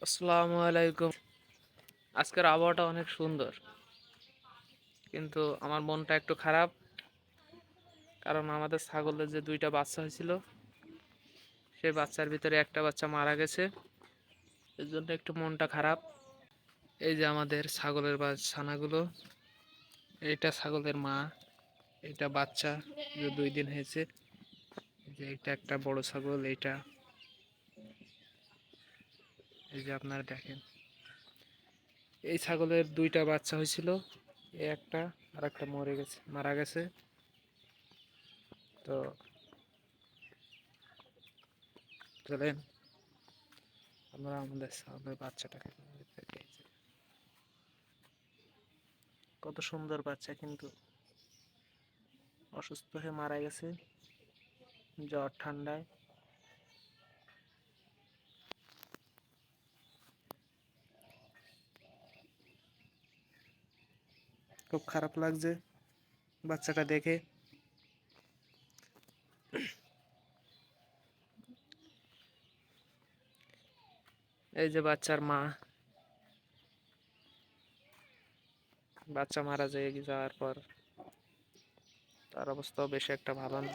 আসসালামু আলাইকুম। আজকের আবহাওয়াটা অনেক সুন্দর, কিন্তু আমার মনটা একটু খারাপ। কারণ আমাদের ছাগলের যে দুইটা বাচ্চা হয়েছিল, সেই বাচ্চার ভিতরে একটা বাচ্চা মারা গেছে। এর জন্য একটু মনটা খারাপ। এই যে আমাদের ছাগলের ছানাগুলো, এইটা ছাগলের মা, এইটা বাচ্চা যে 2 দিন হয়েছে। এই যে এটা একটা বড় ছাগল, এইটা এই যে আপনারা দেখেন, এই ছাগলের দুইটা বাচ্চা হয়েছিল। এই একটা আর একটা মারা গেছে। তো চলেন আমরা আমাদের ছাগলের বাচ্চাটাকে দেখি। কত সুন্দর বাচ্চা, কিন্তু অসুস্থ হয়ে মারা গেছে জ্বর ঠান্ডায়। খুব খারাপ লাগছে বাচ্চাটা দেখে। এই যে বাচ্চার মা, বাচ্চা মারা যাওয়ার পর তার অবস্থাও বেশি একটা ভালো না।